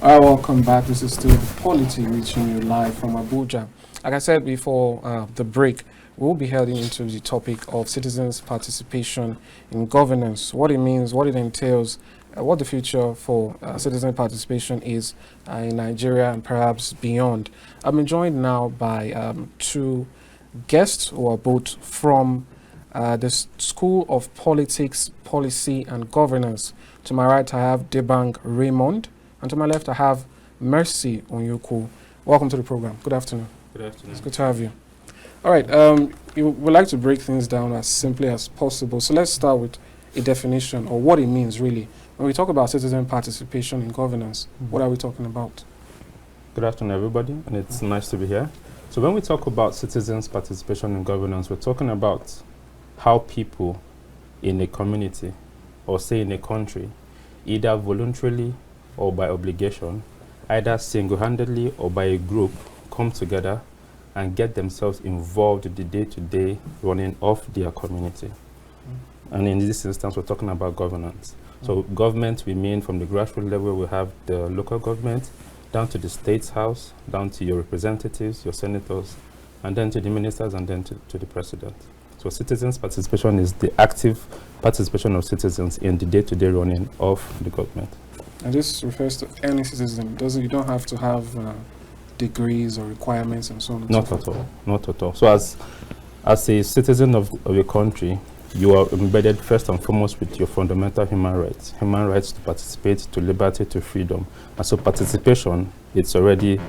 Welcome back. This is still POLITY reaching you live from Abuja. Like I said before the break, we'll be heading into the topic of citizens' participation in governance, what it means, what it entails, what the future for citizen participation is in Nigeria and perhaps beyond. I'm joined now by two guests who are both from the School of Politics, Policy and Governance. To my right, I have Dibang Raymond, and to my left, I have Mercy Onyukwu. Welcome to the program. Good afternoon. Good afternoon. It's good to have you. All right, we would like to break things down as simply as possible. So let's start with a definition or what it means really. When we talk about citizen participation in governance, what are we talking about? Good afternoon, everybody, and it's nice to be here. So when we talk about citizens' participation in governance, we're talking about how people in a community or say in a country, either voluntarily or by obligation, either single-handedly or by a group, come together and get themselves involved in the day-to-day running of their community. And in this instance, we're talking about governance. So government, we mean from the grassroots level, we have the local government, down to the State House, down to your representatives, your senators, and then to the ministers, and then to the president. So citizens' participation is the active participation of citizens in the day-to-day running of the government. And this refers to any citizen. You don't have to have degrees or requirements and so on. Not at all. Not at all. So as a citizen of a country, you are embedded first and foremost with your fundamental human rights to participate, to liberty, to freedom. And so participation, it's already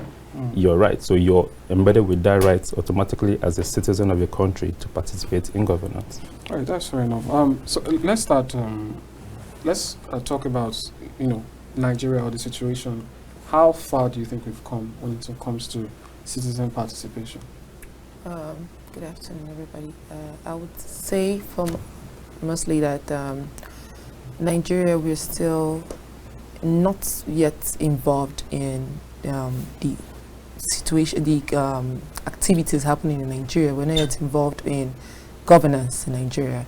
your right. So you're embedded with that right automatically as a citizen of a country to participate in governance. All right, that's fair enough. So let's start. Let's talk about Nigeria or the situation. How far do you think we've come when it comes to citizen participation? Good afternoon, everybody. I would say mostly that Nigeria, we're still not yet involved in the situation, the activities happening in Nigeria. We're not yet involved in governance in Nigeria.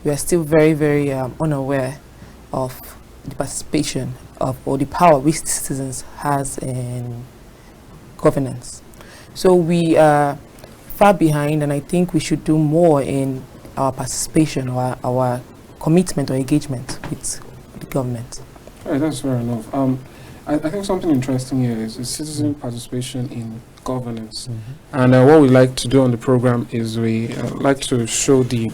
We are still very, very unaware of the participation of or the power which citizens has in governance. So we are far behind, and I think we should do more in our participation or our commitment or engagement with the government. All right, that's fair enough. I think something interesting here is citizen participation in governance. And what we like to do on the program is we like to show the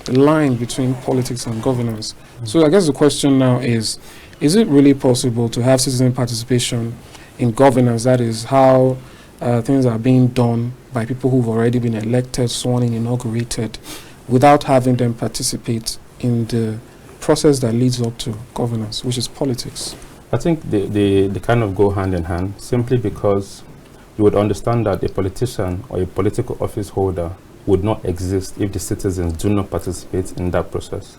line between politics and governance. So I guess the question now is it really possible to have citizen participation in governance? That is how things are being done by people who've already been elected, sworn in, inaugurated, without having them participate in the process that leads up to governance, which is politics. I think they kind of go hand in hand, simply because you would understand that a politician or a political office holder would not exist if the citizens do not participate in that process.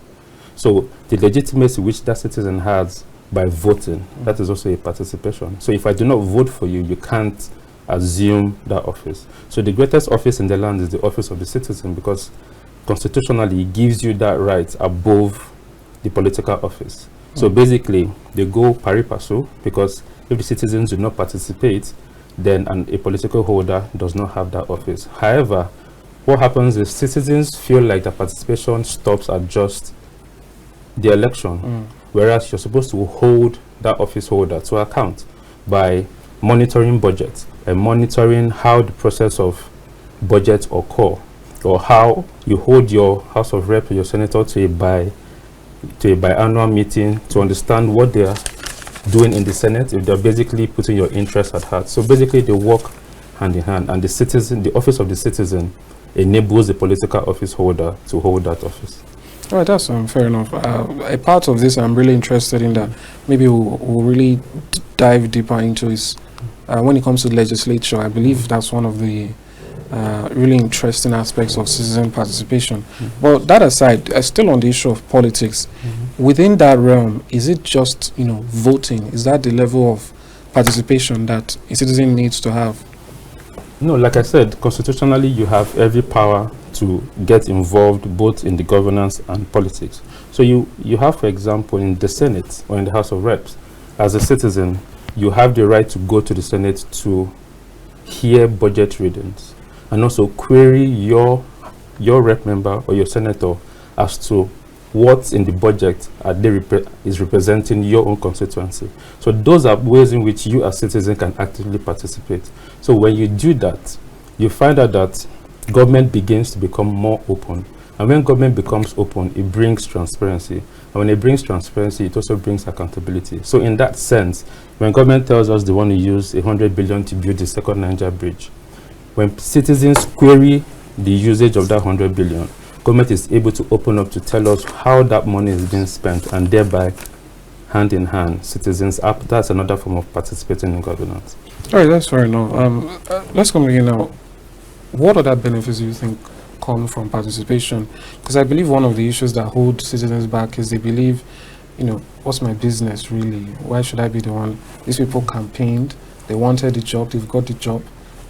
So the legitimacy which that citizen has by voting, that is also a participation. So if I do not vote for you, you can't assume that office. So the greatest office in the land is the office of the citizen, because constitutionally it gives you that right above the political office. So basically they go pari passu, because if the citizens do not participate, then a political holder does not have that office. However, what happens is citizens feel like the participation stops at just the election, whereas you're supposed to hold that office holder to account by monitoring budget and monitoring how the process of budget occur, or how you hold your House of Rep or your senator to a biannual meeting to understand what they are doing in the Senate, if they're basically putting your interests at heart. So basically they work hand in hand, and the office of the citizen enables the political office holder to hold that office. All right, that's fair enough. A part of this I'm really interested in that maybe we'll really dive deeper into is when it comes to legislature. I believe that's one of the really interesting aspects of citizen participation. But that aside, still on the issue of politics, within that realm, is it just voting? Is that the level of participation that a citizen needs to have? No, like I said, constitutionally you have every power to get involved both in the governance and politics. So you have, for example, in the Senate or in the House of Reps, as a citizen, you have the right to go to the Senate to hear budget readings and also query your rep member or your senator as to what's in the budget is representing your own constituency. So those are ways in which you as citizens can actively participate. So when you do that, you find out that government begins to become more open. And when government becomes open, it brings transparency. And when it brings transparency, it also brings accountability. So in that sense, when government tells us they want to use 100 billion to build the second Niger bridge, when citizens query the usage of that 100 billion, government is able to open up to tell us how that money is being spent, and thereby, hand in hand, citizens up. That's another form of participating in governance. All right, that's fair enough. Let's come again now. What other benefits do you think come from participation? Because I believe one of the issues that hold citizens back is they believe, what's my business really? Why should I be the one? These people campaigned, they wanted the job, they've got the job.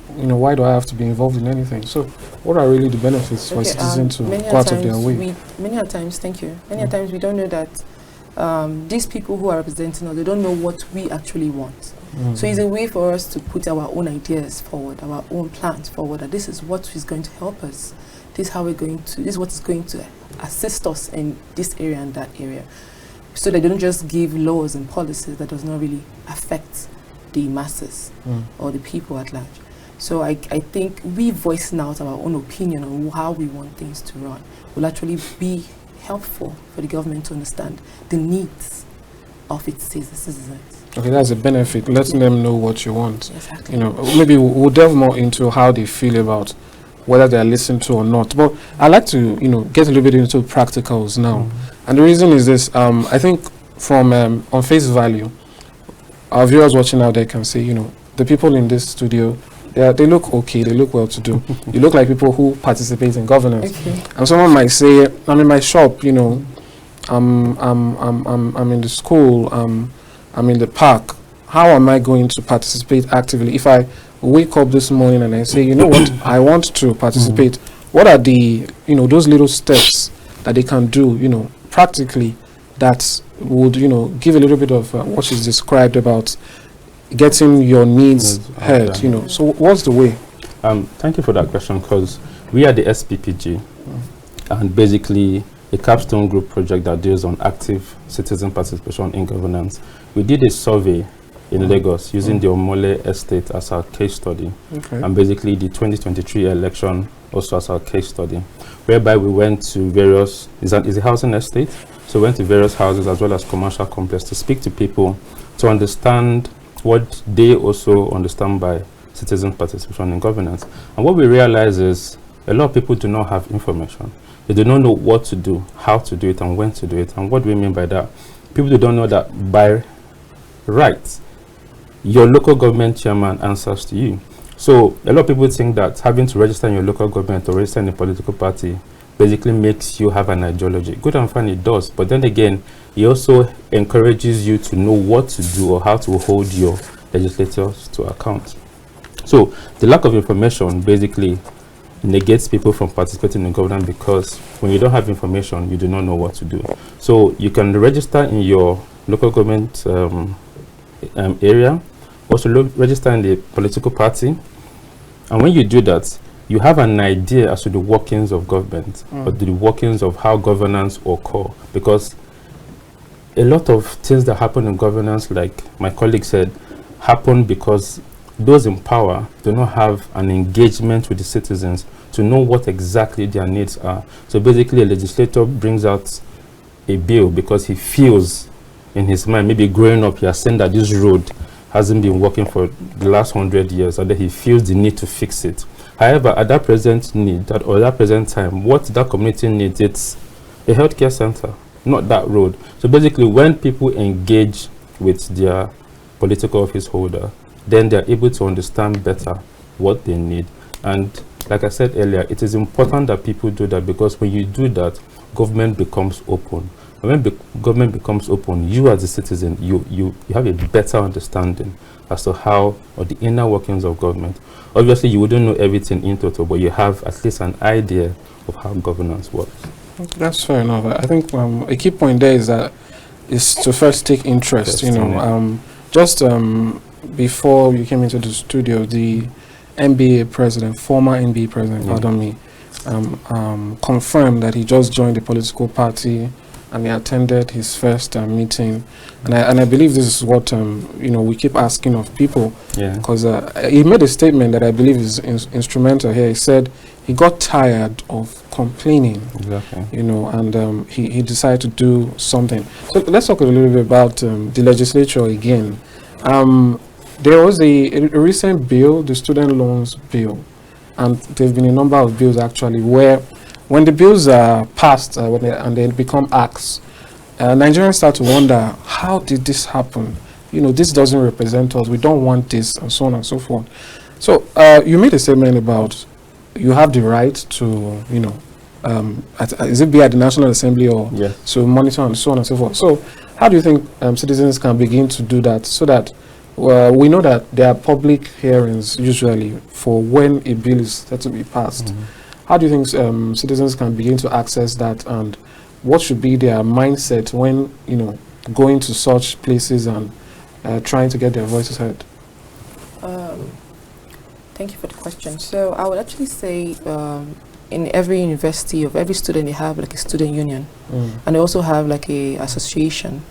Why do I have to be involved in anything? So what are really the benefits for a citizen to go out of their way? Many times, thank you. Many times we don't know that these people who are representing us, they don't know what we actually want. So it's a way for us to put our own ideas forward, our own plans forward, that this is what is going to help us. This is what is going to assist us in this area and that area. So they don't just give laws and policies that does not really affect the masses or the people at large. So I think we voicing out our own opinion on how we want things to run will actually be helpful for the government to understand the needs of its citizens. Okay, that's a benefit, letting them know what you want. Exactly. Maybe we'll delve more into how they feel about whether they are listened to or not. But I'd like to, get a little bit into practicals now. And the reason is this, I think from on face value, our viewers watching out there can say, the people in this studio, they look okay, they look well to do. You look like people who participate in governance. Okay. And someone might say, I'm in my shop, I'm in the school, I'm in the park. How am I going to participate actively? If I wake up this morning and I say, you know what, I want to participate, what are the, those little steps that they can do, practically, that would, give a little bit of what is described about getting your needs heard, So what's the way? Thank you for that question, because we are the SPPG, and basically a capstone group project that deals on active citizen participation in governance. We did a survey in Lagos using the Omole estate as our case study, and basically the 2023 election also as our case study, whereby we went to various, is a housing estate, so we went to various houses as well as commercial complexes to speak to people to understand what they also understand by citizen participation in governance. And what we realize is a lot of people do not have information. They do not know what to do, how to do it, and when to do it. And what do we mean by that? People don't know that by right, your local government chairman answers to you. So a lot of people think that having to register in your local government or register in a political party basically makes you have an ideology. Good and fine, it does. But then again, it also encourages you to know what to do or how to hold your legislators to account. So the lack of information basically negates people from participating in governance, because when you don't have information, you do not know what to do. So you can register in your local government area, also register in the political party, and when you do that, you have an idea as to the workings of government, or the workings of how governance occur, because a lot of things that happen in governance, like my colleague said, happen because those in power do not have an engagement with the citizens to know what exactly their needs are. So basically, a legislator brings out a bill because he feels in his mind, maybe growing up, he has seen that this road hasn't been working for the last 100 years, and that he feels the need to fix it. However, at that present need, or that present time, what that community needs, it's a healthcare center, not that road. So basically, when people engage with their political office holder, then they're able to understand better what they need. And like I said earlier, it is important that people do that, because when you do that, government becomes open. And when government becomes open, you as a citizen, you have a better understanding as to how, or the inner workings of government. Obviously, you wouldn't know everything in total, but you have at least an idea of how governance works. That's fair enough. I think a key point there is to first take interest, just just before you came into the studio, the NBA president, former NBA president, pardon me, confirmed that he just joined the political party and he attended his first meeting. And I believe this is what we keep asking of people, because he made a statement that I believe is instrumental here. He said he got tired of complaining, and he decided to do something. So let's talk a little bit about the legislature again. There was a recent bill, the student loans bill, and there have been a number of bills actually where when the bills are passed and they become acts, Nigerians start to wonder, how did this happen? This doesn't represent us. We don't want this, and so on and so forth. So you made a statement about you have the right to, is it be at the National Assembly or to monitor and so on and so forth. So how do you think citizens can begin to do that so that we know that there are public hearings usually for when a bill is set to be passed? How do you think citizens can begin to access that, and what should be their mindset when going to such places and trying to get their voices heard? Thank you for the question. So I would actually say in every university of every student they have like a student union, and they also have like a association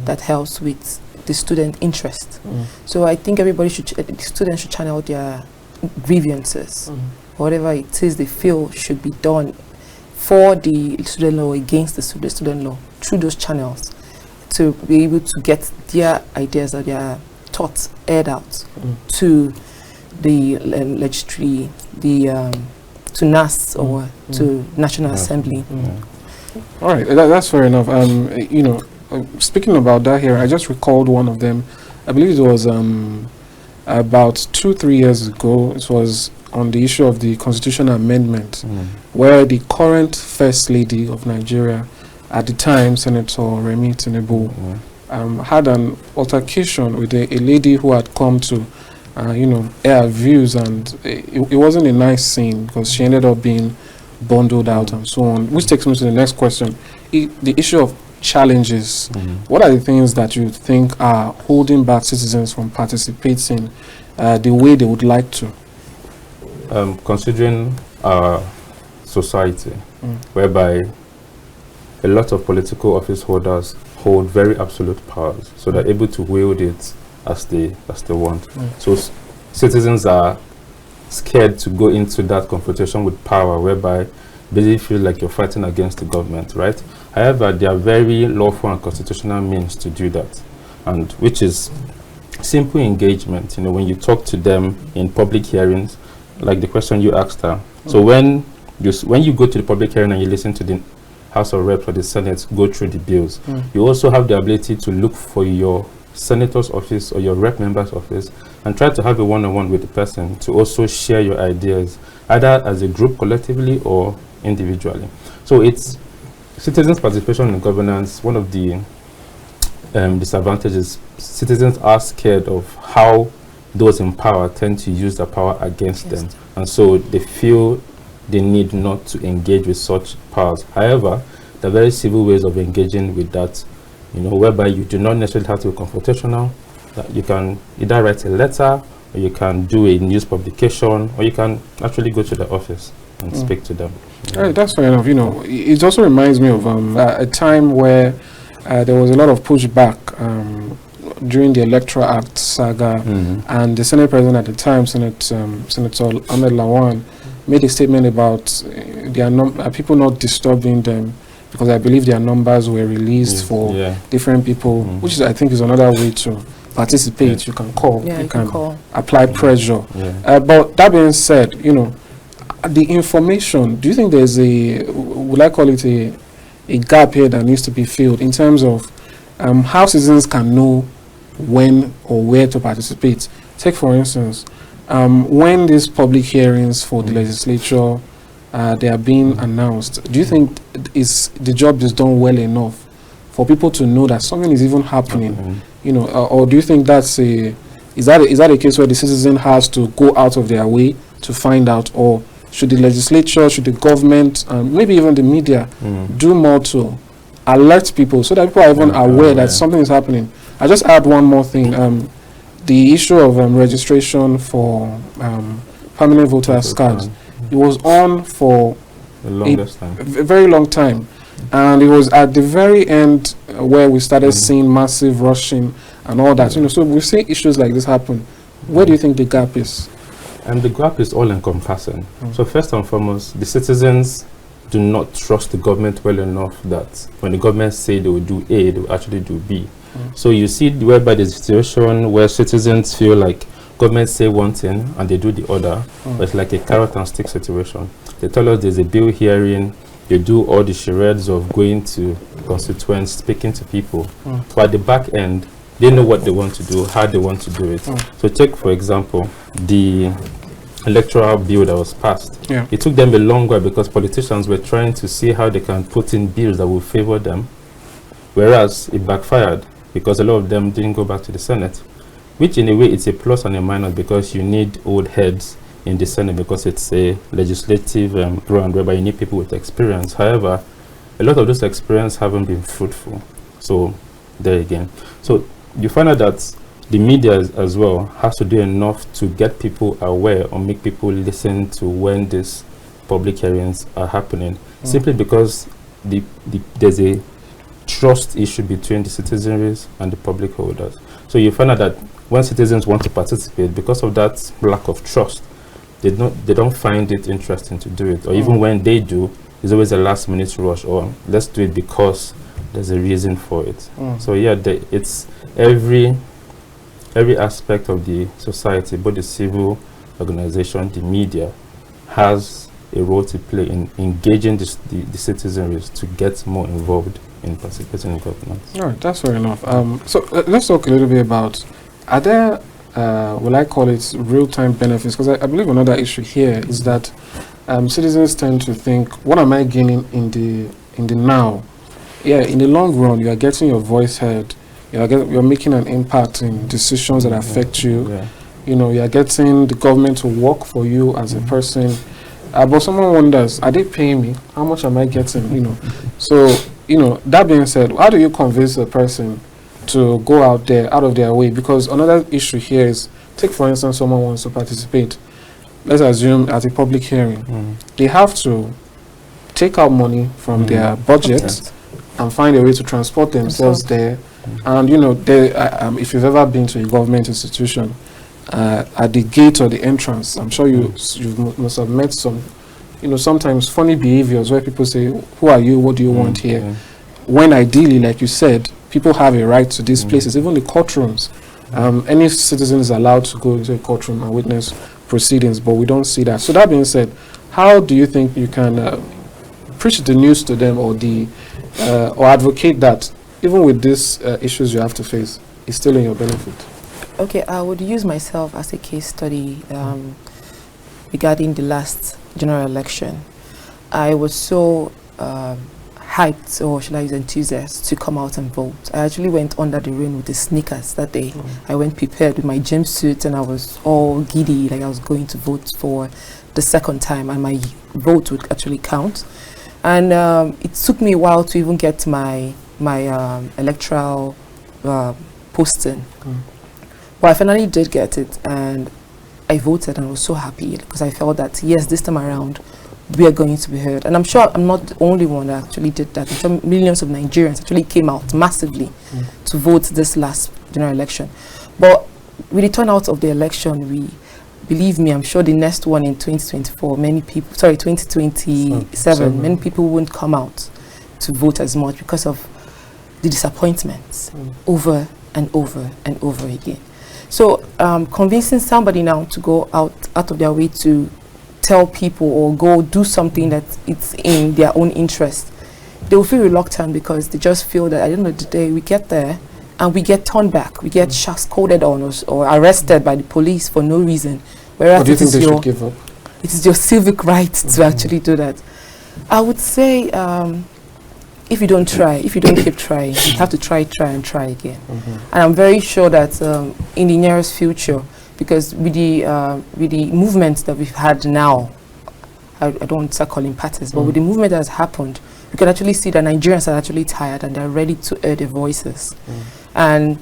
that helps with the student interest. So I think everybody the students should channel their grievances, whatever it is they feel should be done for the student law, against the student law, through those channels, to be able to get their ideas or their thoughts aired out to the legislature, to NAS or to National Assembly. All right, that's fair enough. Speaking about that here, I just recalled one of them. I believe it was about 2-3 years ago. It was on the issue of the constitutional amendment, where the current First Lady of Nigeria, at the time, Senator Raymond, had an altercation with a lady who had come to, air views, and it wasn't a nice scene because she ended up being bundled out and so on, which takes me to the next question. The issue of challenges. What are the things that you think are holding back citizens from participating the way they would like to? Considering our society, whereby a lot of political office holders hold very absolute powers, so they're able to wield it as they want. So citizens are scared to go into that confrontation with power, whereby basically feel like you're fighting against the government, right? However, there are very lawful and constitutional means to do that, and which is simple engagement. When you talk to them in public hearings, like the question you asked her. So when you go to the public hearing and you listen to the House of Reps or the Senate go through the bills, you also have the ability to look for your senator's office or your rep member's office and try to have a one-on-one with the person to also share your ideas, either as a group collectively or individually. So it's citizens' participation in governance. One of the disadvantages, citizens are scared of how those in power tend to use their power against them, and so they feel the need not to engage with such powers. However, there are very civil ways of engaging with that, whereby you do not necessarily have to be confrontational. That you can either write a letter, or you can do a news publication, or you can actually go to the office and speak to them. Right, that's fair enough. It also reminds me of a time where there was a lot of pushback during the Electoral Act saga, and the Senate President at the time, Senator Amadin, made a statement about people not disturbing them, because I believe their numbers were released for different people, which I think is another way to participate. You can call, you can apply pressure. But that being said, the information, do you think there's would I call it a gap here that needs to be filled in terms of how citizens can know when or where to participate? Take for instance, when these public hearings for the legislature they are being announced, do you think the job is done well enough for people to know that something is even happening? Or do you think is that a case where the citizen has to go out of their way to find out, or should the legislature, should the government, maybe even the media do more to alert people so that people are even aware that something is happening? I just add one more thing. The issue of registration for permanent voters cards. It was on for The longest time. a very long time, and it was at the very end where we started seeing massive rushing and all that. So we've seen issues like this happen. Where do you think the gap is? And the gap is all encompassing. So first and foremost, the citizens do not trust the government well enough that when the government say they will do A, they will actually do B. So you see whereby the situation where citizens feel like government say one thing and they do the other, but it's like a carrot and stick situation. They tell us there's a bill hearing, they do all the charades of going to constituents, speaking to people. But at the back end, they know what they want to do, how they want to do it. So take, for example, the electoral bill that was passed. It took them a long while because politicians were trying to see how they can put in bills that will favor them, whereas it backfired because a lot of them didn't go back to the Senate, which in a way it's a plus and a minus because you need old heads in the Senate because it's a legislative ground whereby you need people with experience. However, a lot of those experience haven't been fruitful. So there again. So you find out that the media as well has to do enough to get people aware or make people listen to when these public hearings are happening, simply because there's a trust issue between the citizenry and the public holders. So you find out that when citizens want to participate, because of that lack of trust, they don't find it interesting to do it, or even when they do, there's always a last minute rush, or let's do it because there's a reason for it. So yeah, it's every aspect of the society, both the civil organization, the media, has a role to play in engaging the citizenry to get more involved in participating in governance. All right, that's fair enough. So let's talk a little bit about, are there, will I call it real-time benefits? Because I believe another issue here is that citizens tend to think, what am I gaining in the now? Yeah, in the long run, you are getting your voice heard. You're making an impact in decisions that affect you. You are getting the government to work for you as a person. But someone wonders, are they paying me? How much am I getting? So, that being said, how do you convince a person to go out of their way? Because another issue here is, take for instance, someone wants to participate. Let's assume at a public hearing, they have to take out money from their budget and find a way to transport themselves there. And if you've ever been to a government institution, at the gate or the entrance, I'm sure you must have met some, sometimes funny behaviors where people say, who are you, what do you want here? When ideally, like you said, people have a right to these places, even the courtrooms. Any citizen is allowed to go into a courtroom and witness proceedings, but we don't see that. So that being said, how do you think you can preach the news to them, or or advocate that even with these issues you have to face, it's still in your benefit? Okay, I would use myself as a case study regarding the last general election. I was so hyped, or should I use enthusiastic, to come out and vote. I actually went under the rain with the sneakers that day. I went prepared with my jumpsuit and I was all giddy, like I was going to vote for the second time and my vote would actually count. And it took me a while to even get my electoral posting. But I finally did get it, and I voted and I was so happy because I felt that, yes, this time around, we are going to be heard. And I'm sure I'm not the only one that actually did that. I'm sure millions of Nigerians actually came out massively to vote this last general election. But with the turnout of the election, believe me, I'm sure the next one in 2024, 2027, many people won't come out to vote as much because of the disappointments over and over and over again. So convincing somebody now to go out of their way to tell people or go do something that it's in their own interest, they will feel reluctant because they just feel that at the end of the day, we get there and we get turned back, we get scolded on us or arrested by the police for no reason. Whereas do you think they should give up? It is your civic right to actually do that. I would say if you don't try, if you don't keep trying, you have to try again. And I'm very sure that in the nearest future, because with the movement that we've had now, I don't want to start calling parties, but with the movement that has happened, we can actually see that Nigerians are actually tired and they're ready to air their voices. And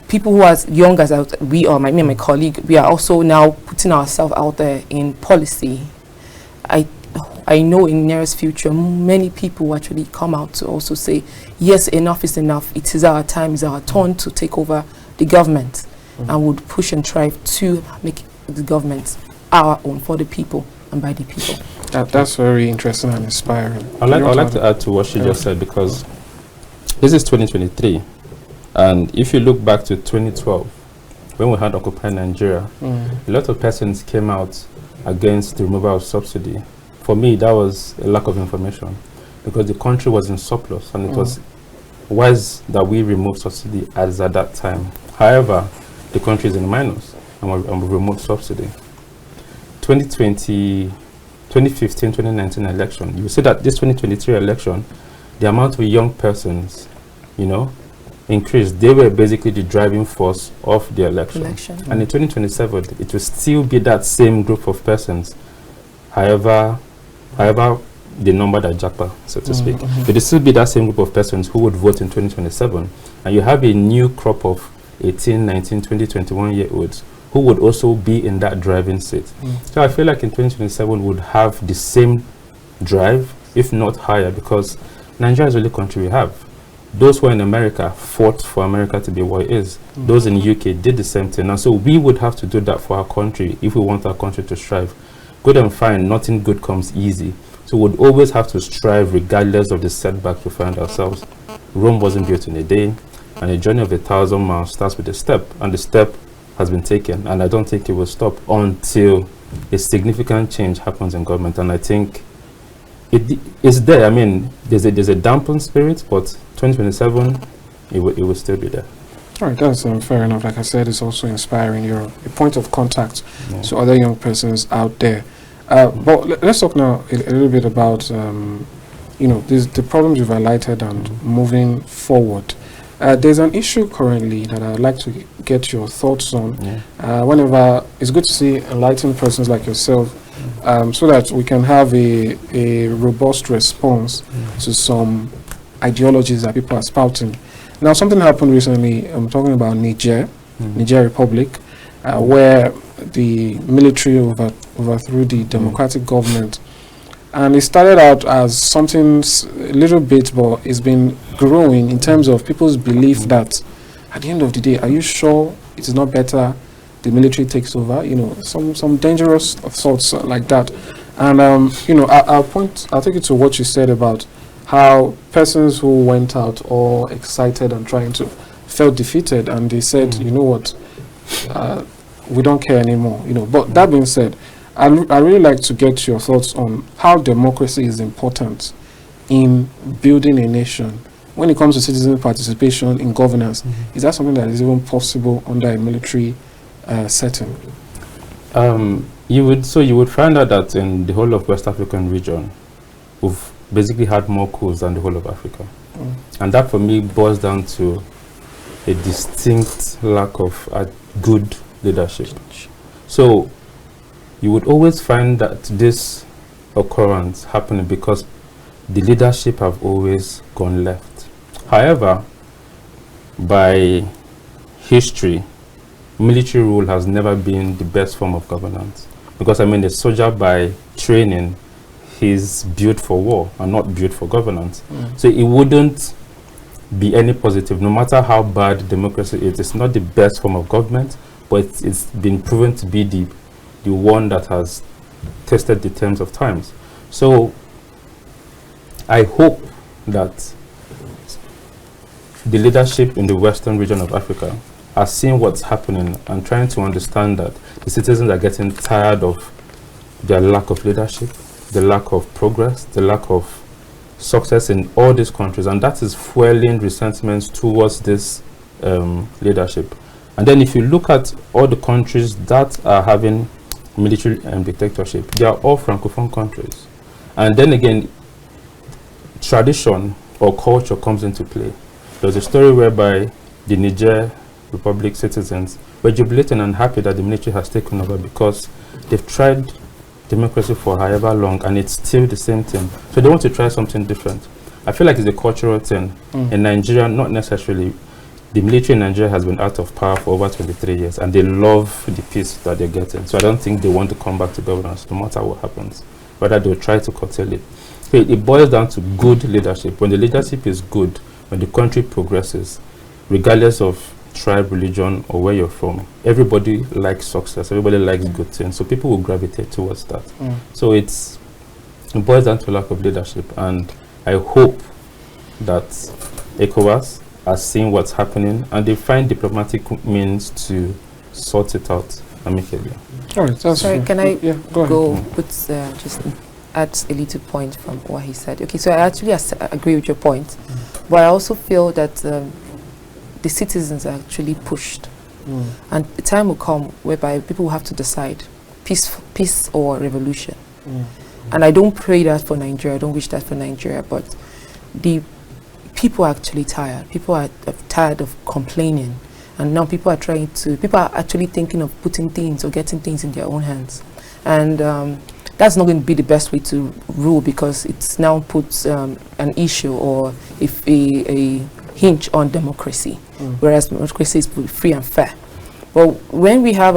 people who are as young as we are, me and my colleague, we are also now putting ourselves out there in policy. I know in nearest future, many people will actually come out to also say, yes, enough is enough. It is our time, it's our turn to take over the government, and would push and strive to make the government our own, for the people and by the people. That's very interesting and inspiring. I'd like to add to what she just said, because this is 2023, and if you look back to 2012, when we had Occupy Nigeria, a lot of persons came out against the removal of subsidy. For me, that was a lack of information, because the country was in surplus, and it was wise that we removed subsidy as at that time. However, the country is in minus, and we removed subsidy. 2015, 2019 election, you see that this 2023 election, the amount of young persons, increased. They were basically the driving force of the election. And in 2027, it will still be that same group of persons. However, the number that jackpot, so to speak. But it will still be that same group of persons who would vote in 2027. And you have a new crop of 18, 19, 20, 21-year-olds who would also be in that driving seat. So I feel like in 2027 we would have the same drive, if not higher, because Nigeria is the only country we have. Those who are in America fought for America to be what it is. Those in the UK did the same thing. And so we would have to do that for our country if we want our country to strive. Good and fine, nothing good comes easy. So we'd always have to strive regardless of the setback we find ourselves. Rome wasn't built in a day, and a journey of 1,000 miles starts with a step, and the step has been taken, and I don't think it will stop until a significant change happens in government. And I think it is there. I mean, there's a dampened spirit, but 2027, it will still be there. All right, that's fair enough. Like I said, it's also inspiring. You're a point of contact to other young persons out there. But let's talk now a little bit about, the problems you've highlighted and moving forward. There's an issue currently that I'd like to get your thoughts on. Whenever it's good to see enlightened persons like yourself, so that we can have a robust response to some ideologies that people are spouting. Now, something happened recently. I'm talking about Niger Republic, where the military overthrew the democratic government. And it started out as something a little bit, but it's been growing in terms of people's belief that at the end of the day, are you sure it is not better the military takes over? Some dangerous thoughts like that. And, I'll take it to what you said about how persons who went out all excited and trying to felt defeated, and they said, you know what, we don't care anymore. But that being said, I really like to get your thoughts on how democracy is important in building a nation. When it comes to citizen participation in governance, is that something that is even possible under a military setting? You would find out that in the whole of West African region, we've basically had more coups than the whole of Africa. And that for me boils down to a distinct lack of good leadership. So you would always find that this occurrence happening because the leadership have always gone left. However, by history, military rule has never been the best form of governance, because the soldier by training, he's built for war and not built for governance. So it wouldn't be any positive, no matter how bad democracy is. It's not the best form of government, but it's been proven to be the one that has tested the terms of times. So I hope that the leadership in the western region of Africa are seeing what's happening and trying to understand that the citizens are getting tired of their lack of leadership, the lack of progress, the lack of success in all these countries, and that is fueling resentments towards this leadership. And then if you look at all the countries that are having military dictatorship, they are all Francophone countries. And then again, tradition or culture comes into play. There's a story whereby the Niger Republic citizens were jubilating and happy that the military has taken over because they've tried democracy for however long and it's still the same thing. So they want to try something different. I feel like it's a cultural thing. In Nigeria, not necessarily. the military in Nigeria has been out of power for over 23 years, and they love the peace that they're getting. So I don't think they want to come back to governance, no matter what happens. Rather, they'll try to curtail it. So it boils down to good leadership. When the leadership is good, when the country progresses, regardless of tribe, religion, or where you're from, everybody likes success. Everybody likes good things. So people will gravitate towards that. So it boils down to lack of leadership. And I hope that ECOWAS are seeing what's happening and they find diplomatic means to sort it out amicably. All right, sorry, can I go put just add a little point from what he said? Okay, so I actually agree with your point, but I also feel that the citizens are actually pushed, and the time will come whereby people will have to decide peace or revolution. And I don't pray that for Nigeria, I don't wish that for Nigeria, but the people are actually tired. People are tired of complaining, and now people are actually thinking of putting things or getting things in their own hands, and that's not going to be the best way to rule, because it's now puts an issue or if a hinge on democracy, whereas democracy is free and fair. Well, when we have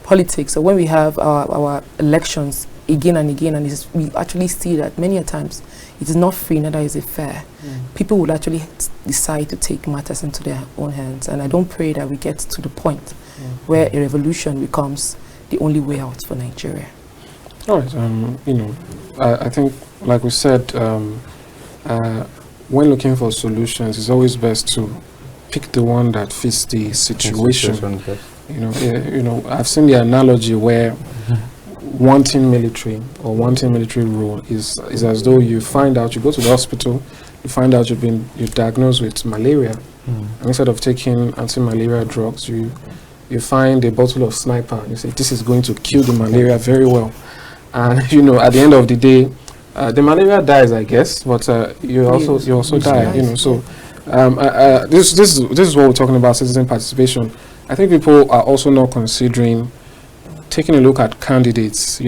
politics, or when we have our elections again and again, and we actually see that many a times it is not free, neither is it fair. People would actually decide to take matters into their own hands, and I don't pray that we get to the point where a revolution becomes the only way out for Nigeria. All right, I think, like we said, when looking for solutions, it's always best to pick the one that fits the situation. I've seen the analogy where wanting military rule is as though you find out, you go to the hospital, you find out you're diagnosed with malaria, and instead of taking anti-malaria drugs, you find a bottle of Sniper, and you say this is going to kill the malaria very well, and at the end of the day, the malaria dies, I guess, but you also die. So this is what we're talking about, citizen participation. I think people are also not considering taking a look at candidates,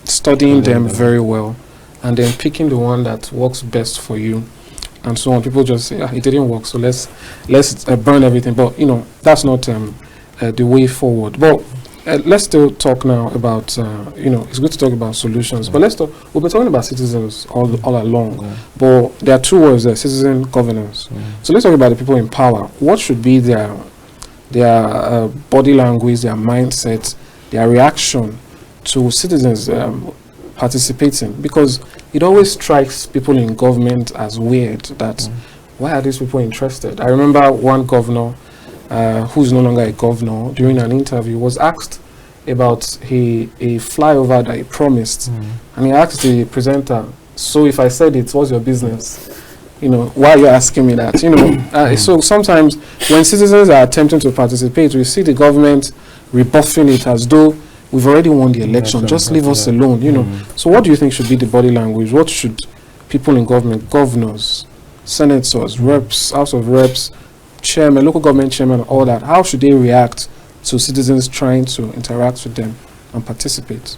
studying them very well, and then picking the one that works best for you, and so on. People just say, it didn't work, so let's burn everything. But that's not the way forward. But let's still talk now about it's good to talk about solutions. But we'll be talking about citizens all along. But there are two words there: citizen governance. So let's talk about the people in power. What should be their body language, their mindset, their reaction to citizens participating? Because it always strikes people in government as weird that why are these people interested? I remember one governor who's no longer a governor, during an interview, was asked about a flyover that he promised, and he asked the presenter, so if I said it, what's your business? Why are you asking me that? So sometimes when citizens are attempting to participate, we see the government rebuffing it as though we've already won the election, just leave us alone, So what do you think should be the body language? What should people in government, governors, senators, reps, House of Reps, chairman, local government chairman, all that, how should they react to citizens trying to interact with them and participate?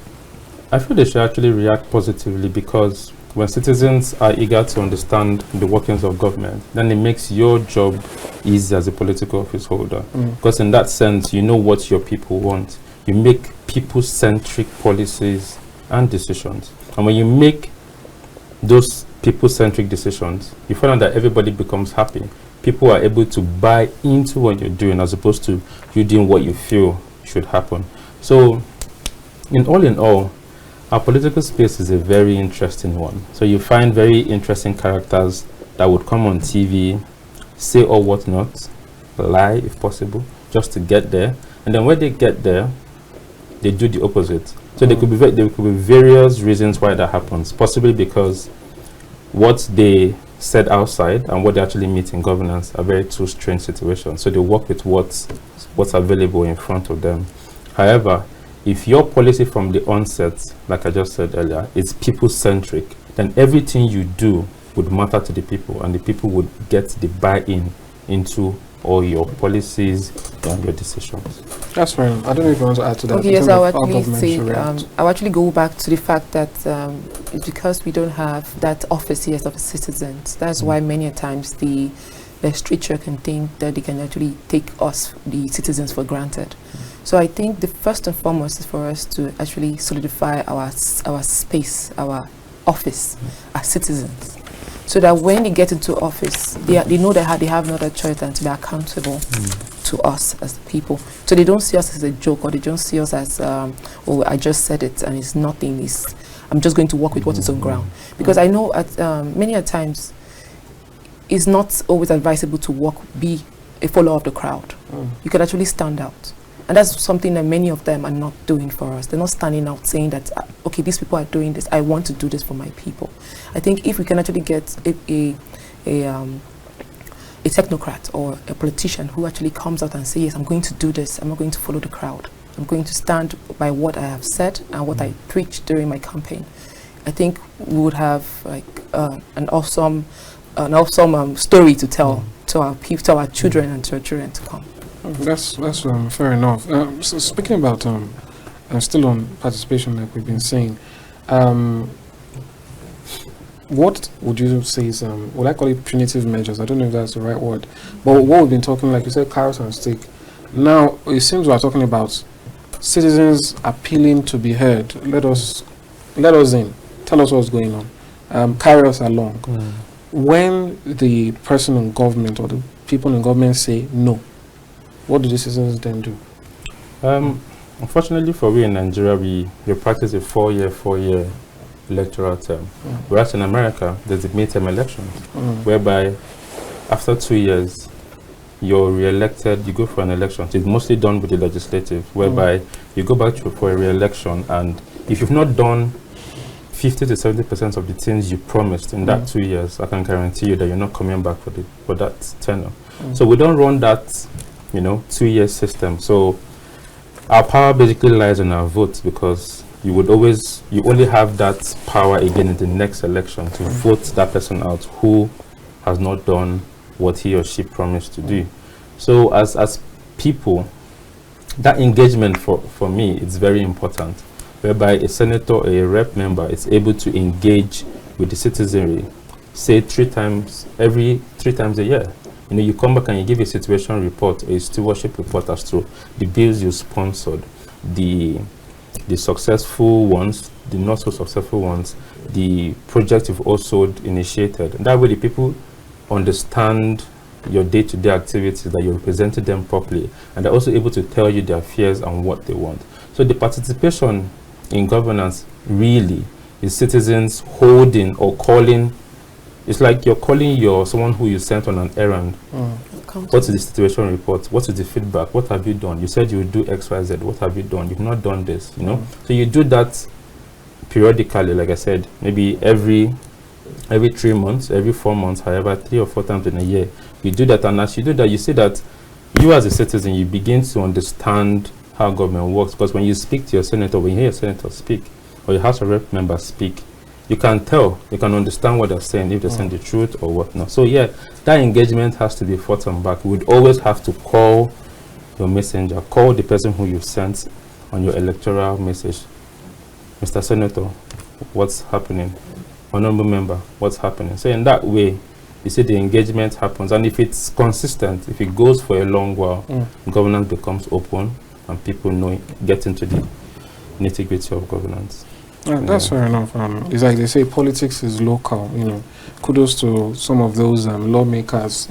I feel they should actually react positively, because when citizens are eager to understand the workings of government, then it makes your job easy as a political office holder. Because in that sense, you know what your people want. You make people-centric policies and decisions. And when you make those people-centric decisions, you find out that everybody becomes happy. People are able to buy into what you're doing, as opposed to you doing what you feel should happen. So, in all, our political space is a very interesting one. So you find very interesting characters that would come on TV, say or what not, lie if possible, just to get there. And then when they get there, they do the opposite. So there could be various reasons why that happens. Possibly because what they said outside and what they actually meet in governance are very two strange situations. So they work with what's available in front of them. However, if your policy from the onset, like I just said earlier, is people-centric, then everything you do would matter to the people, and the people would get the buy-in into or your policies and your decisions. That's right. I don't know if you want to add to that. Okay, yes, I'll actually go back to the fact that it's because we don't have that office yet of citizens. That's why many a times the legislature can think that they can actually take us, the citizens, for granted. So I think the first and foremost is for us to actually solidify our space, our office as citizens, so that when they get into office, they know that they have no other choice than to be accountable to us as the people. So they don't see us as a joke, or they don't see us as, oh, I just said it and it's nothing. I'm just going to work with what is on ground. Because I know at many a times, it's not always advisable to be a follower of the crowd. You can actually stand out. And that's something that many of them are not doing for us. They're not standing out saying that, okay, these people are doing this. I want to do this for my people. I think if we can actually get a technocrat or a politician who actually comes out and says, yes, I'm going to do this. I'm not going to follow the crowd. I'm going to stand by what I have said and what I preached during my campaign. I think we would have like an awesome story to tell to our people, to our children, and to our children to come. That's fair enough. So speaking about still on participation, like we've been saying, what would you say is would I call it punitive measures? I don't know if that's the right word, but what we've been talking, like you said, carrot and stick. Now it seems we are talking about citizens appealing to be heard. Let us in. Tell us what's going on. Carry us along. When the person in government or the people in government say no, what do the citizens then do? Unfortunately for we in Nigeria, we practice a four-year electoral term. Whereas in America, there's a midterm election, whereby after 2 years, you're re-elected, you go for an election. So it's mostly done with the legislative, whereby you go back for a re-election, and if you've not done 50 to 70% of the things you promised in that 2 years, I can guarantee you that you're not coming back for that tenure. So we don't run that 2-year system. So our power basically lies on our votes, because you only have that power again in the next election to vote that person out who has not done what he or she promised to do. So as people, that engagement for me is very important, whereby a senator or a rep member is able to engage with the citizenry, say 3 times a year. You come back and you give a situation report, a stewardship report as to the bills you sponsored, the successful ones, the not so successful ones, the projects you've also initiated. That way the people understand your day-to-day activities, that you represented them properly, and they're also able to tell you their fears and what they want. So the participation in governance really is citizens holding or calling. It's like you're calling someone who you sent on an errand. What is the situation report? What is the feedback? What have you done? You said you would do X, Y, Z. What have you done? You've not done this, So you do that periodically, like I said, maybe every 3 months, every 4 months, however, 3 or 4 times in a year. You do that, and as you do that, you see that you as a citizen, you begin to understand how government works. Because when you speak to your senator, when you hear your senator speak, or your House of Rep member speak, you can tell, you can understand what they're saying, if they're saying the truth or whatnot. So yeah, that engagement has to be fought and back. We would always have to call your messenger, call the person who you sent on your electoral message. Mr. Senator, what's happening? Honorable member, what's happening? So in that way, you see the engagement happens. And if it's consistent, if it goes for a long while, governance becomes open and people get into the nitty-gritty of governance. That's fair enough. It's like they say, politics is local. Kudos to some of those lawmakers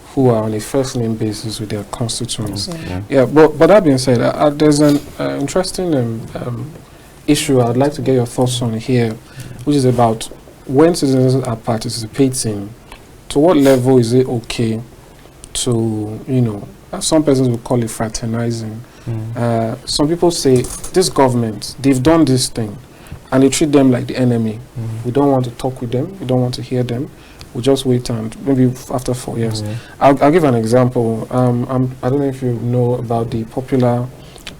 who are on a first-name basis with their constituents. But that being said, there's an interesting issue I'd like to get your thoughts on here, which is about when citizens are participating, to what level is it okay to, some persons will call it fraternizing. Some people say, this government, they've done this thing, and they treat them like the enemy. We don't want to talk with them. We don't want to hear them. We'll just wait, and maybe after 4 years. I'll give an example. I don't know if you know about the popular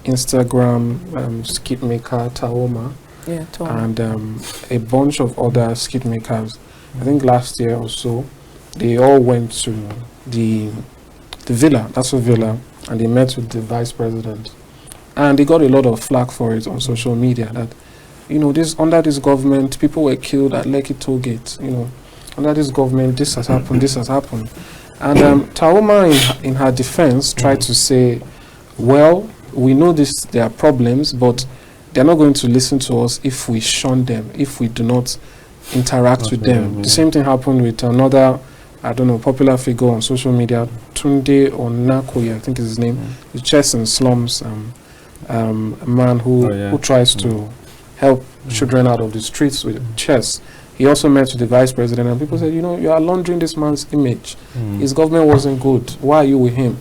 Instagram skit maker, Taoma. And a bunch of other skit makers. I think last year or so, they all went to the the villa, that's a villa, and they met with the vice president. And they got a lot of flack for it on social media that, this under this government, people were killed at Lekki toll gate, under this government, this has happened, this has happened. And Taoma, in her defense, tried to say, well, we know there are problems, but they're not going to listen to us if we shun them, if we do not interact with them. The same thing happened with another, popular figure on social media, Tunde Onakoye, I think is his name, the Chess and Slums a man who tries to help children out of the streets with chess. He also met with the vice president, and people said, you are laundering this man's image. His government wasn't good. Why are you with him?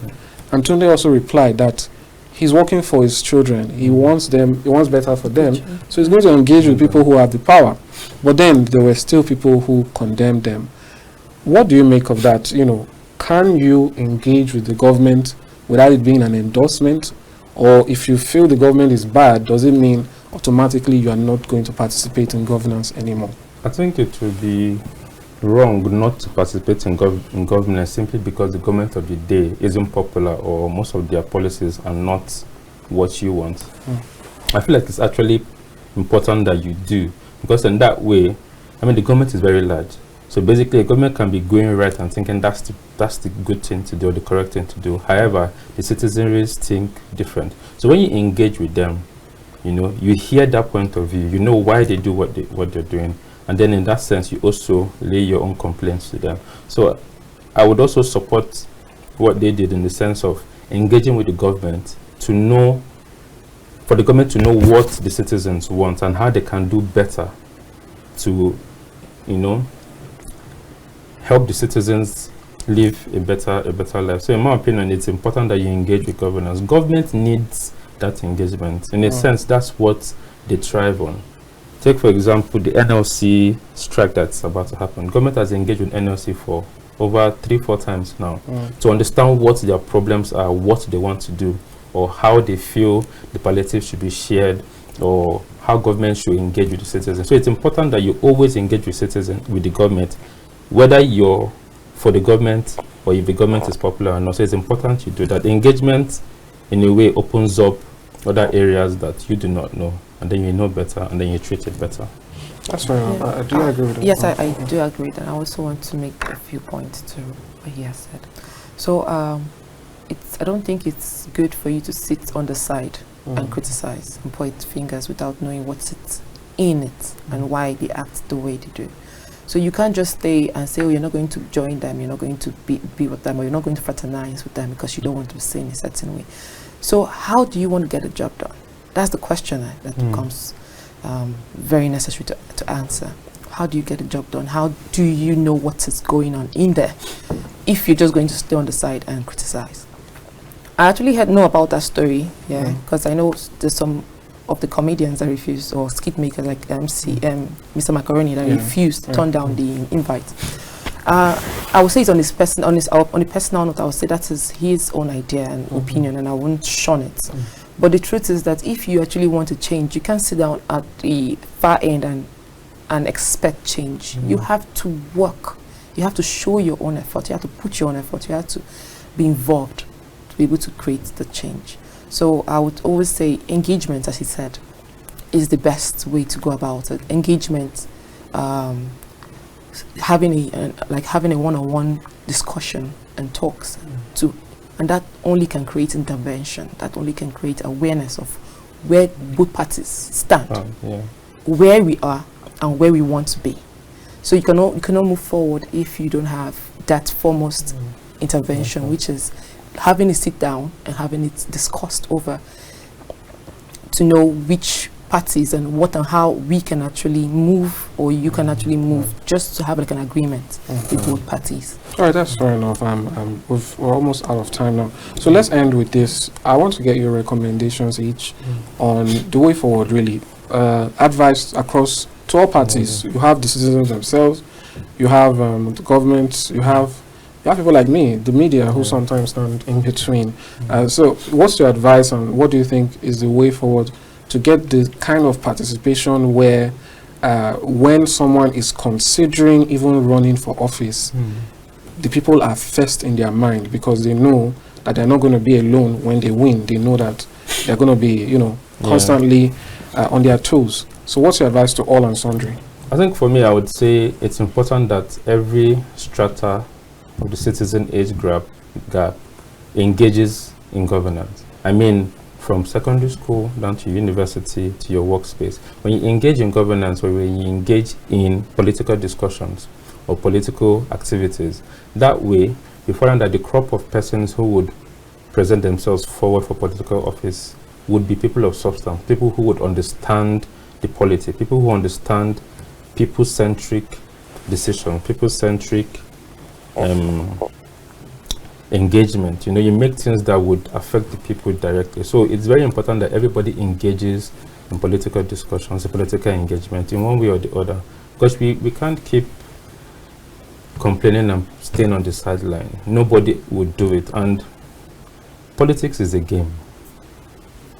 And Tunde also replied that he's working for his children. He wants better for them. So he's going to engage with people who have the power. But then there were still people who condemned them. What do you make of that? Can you engage with the government without it being an endorsement? Or if you feel the government is bad, does it mean automatically you are not going to participate in governance anymore? I think it would be wrong not to participate in governance simply because the government of the day isn't popular or most of their policies are not what you want. I feel like it's actually important that you do, because in that way, the government is very large. So basically, a government can be going right and thinking that's the good thing to do, or the correct thing to do. However, the citizenry think different. So when you engage with them, you hear that point of view, you know why they do what they're doing. And then in that sense, you also lay your own complaints to them. So I would also support what they did in the sense of engaging with the government for the government to know what the citizens want and how they can do better to, help the citizens live a better life. So in my opinion, it's important that you engage with governance. Government needs that engagement. In a sense, that's what they thrive on. Take, for example, the NLC strike that's about to happen. Government has engaged with NLC for over 3-4 times now to understand what their problems are, what they want to do, or how they feel the palliative should be shared, or how government should engage with the citizens. So it's important that you always engage with the government, whether you're for the government or if the government is popular or not. So it's important you do that. Engagement, in a way, opens up other areas that you do not know, and then you know better, and then you treat it better. That's fair enough. I do agree with that. Yes, I do agree with that. I also want to make a few points to what he has said. So I don't think it's good for you to sit on the side and criticize and point fingers without knowing what's in it and why they act the way they do. So you can't just stay and say, oh, you're not going to join them, you're not going to be with them, or you're not going to fraternize with them because you don't want to be seen in a certain way. So how do you want to get the job done? That's the question that becomes very necessary to answer. How do you get the job done? How do you know what is going on in there if you're just going to stay on the side and criticize? I actually know about that story, because I know there's some of the comedians that refused, or skit makers like Mr. Macaroni that refused to turn down the invite. I would say it's on a personal note. I would say that is his own idea and opinion, and I won't shun it. But the truth is that if you actually want to change, you can't sit down at the far end and expect change. You have to work. You have to show your own effort. You have to put your own effort. You have to be involved to be able to create the change. So I would always say engagement, as he said, is the best way to go about it. Engagement, having a one-on-one discussion and talks and that only can create intervention. That only can create awareness of where both parties stand, where we are and where we want to be. So you cannot move forward if you don't have that foremost intervention, which is having it sit down and having it discussed over to know which parties and what and how we can actually move, or you can actually move, just to have like an agreement with both parties. All right, that's fair enough. We're almost out of time now. So let's end with this. I want to get your recommendations each on the way forward, really. Advice across to all parties. You have the citizens themselves, you have the government, you have people like me, the media, who sometimes stand in between. So what's your advice on what do you think is the way forward to get the kind of participation where when someone is considering even running for office, the people are first in their mind because they know that they're not going to be alone when they win. They know that they're going to be, constantly on their toes. So what's your advice to all and sundry? I think for me, I would say it's important that every strata of the citizen age gap engages in governance. I mean, from secondary school down to university to your workspace. When you engage in governance or when you engage in political discussions or political activities, that way you find that the crop of persons who would present themselves forward for political office would be people of substance, people who would understand the polity, people who understand people-centric decision, people-centric engagement. You make things that would affect the people directly. So it's very important that everybody engages in political discussions, political engagement in one way or the other, because we can't keep complaining and staying on the sideline. Nobody would do it, and politics is a game.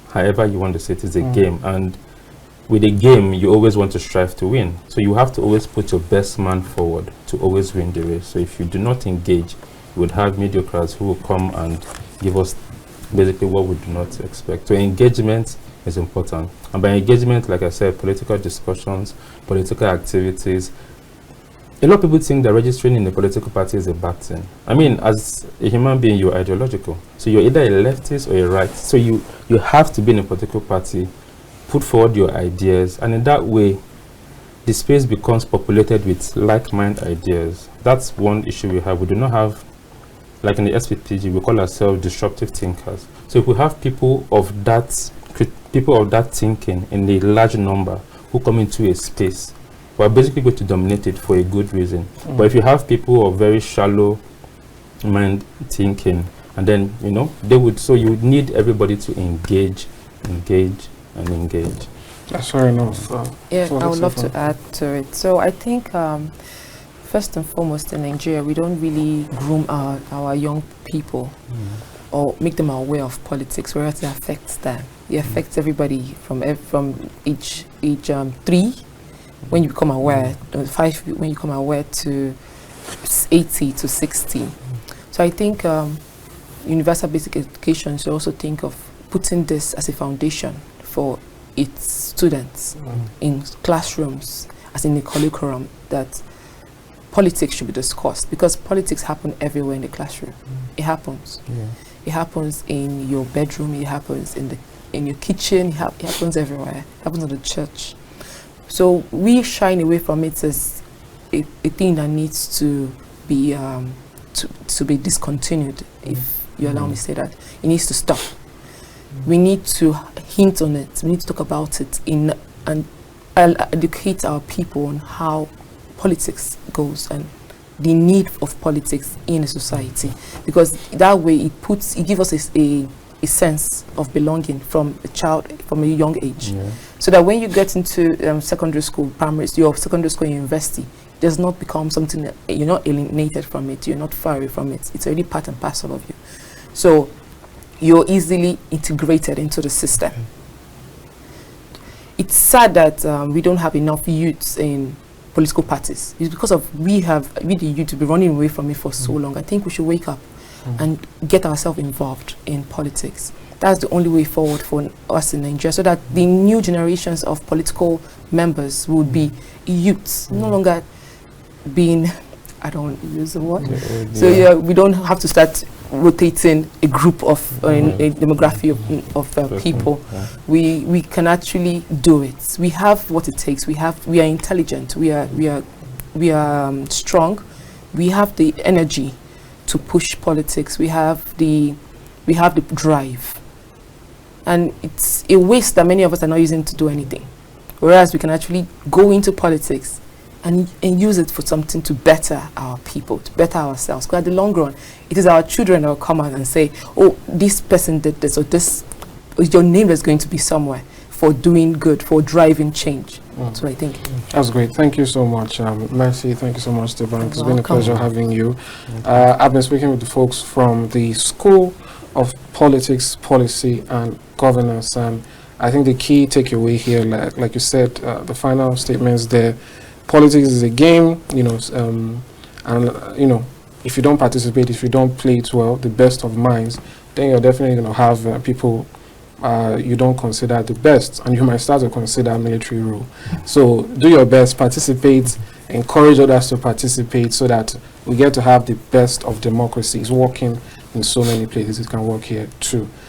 However you want to say it, is a game, and with a game, you always want to strive to win. So you have to always put your best man forward to always win the race. So if you do not engage, you would have mediocres who will come and give us basically what we do not expect. So engagement is important. And by engagement, like I said, political discussions, political activities. A lot of people think that registering in a political party is a bad thing. I mean, as a human being, you're ideological. So you're either a leftist or a right. So you have to be in a political party, put forward your ideas, and in that way, the space becomes populated with like-minded ideas. That's one issue we have. We do not have, like in the SPPG, we call ourselves disruptive thinkers. So if we have people of that thinking in a large number who come into a space, we're basically going to dominate it for a good reason. But if you have people of very shallow mind thinking, and then they would, so you would need everybody to engage. That's fair enough. I would love to add to it. So I think first and foremost in Nigeria, we don't really groom our young people or make them aware of politics, whereas it affects them. It affects everybody from age 3 when you become aware, 5 when you become aware, to 80 to 60. So I think universal basic education should also think of putting this as a foundation for its students in classrooms, as in the curriculum, that politics should be discussed, because politics happen everywhere in the classroom. It happens. It happens in your bedroom. It happens in your kitchen. It happens everywhere. It happens in the church. So we shine away from it as a thing that needs to be discontinued, if you allow me to say that. It needs to stop. We need to hint on it. We need to talk about it and educate our people on how politics goes and the need of politics in a society, because that way it gives us a sense of belonging from a young age, so that when you get into secondary school, primary, your secondary school, university, it does not become something that you're not alienated from it. You're not far away from it. It's already part and parcel of you. So you're easily integrated into the system. It's sad that we don't have enough youths in political parties. It's because of we the youth to be running away from it for so long. I think we should wake up and get ourselves involved in politics. That's the only way forward for us in Nigeria, so that the new generations of political members would be youths, no longer being, I don't use the word. So we don't have to start rotating a group of a demography of people. We can actually do it. We have what it takes. We are intelligent. We are strong. We have the energy to push politics. We have the drive, and it's a waste that many of us are not using to do anything, whereas we can actually go into politics and use it for something to better our people, to better ourselves. Because at the long run, it is our children that will come out and say, oh, this person did this, or this, your name is going to be somewhere for doing good, for driving change. That's what I think. That's great. Thank you so much, Mercy. Thank you so much, Dibang. It's been a pleasure having you. I've been speaking with the folks from the School of Politics, Policy and Governance, and I think the key takeaway here, like you said, the final statements there, politics is a game, and if you don't participate, if you don't play it well, the best of minds, then you're definitely going to have people you don't consider the best, and you might start to consider military rule. So do your best, participate, encourage others to participate, so that we get to have the best of democracy. It's working in so many places. It can work here too.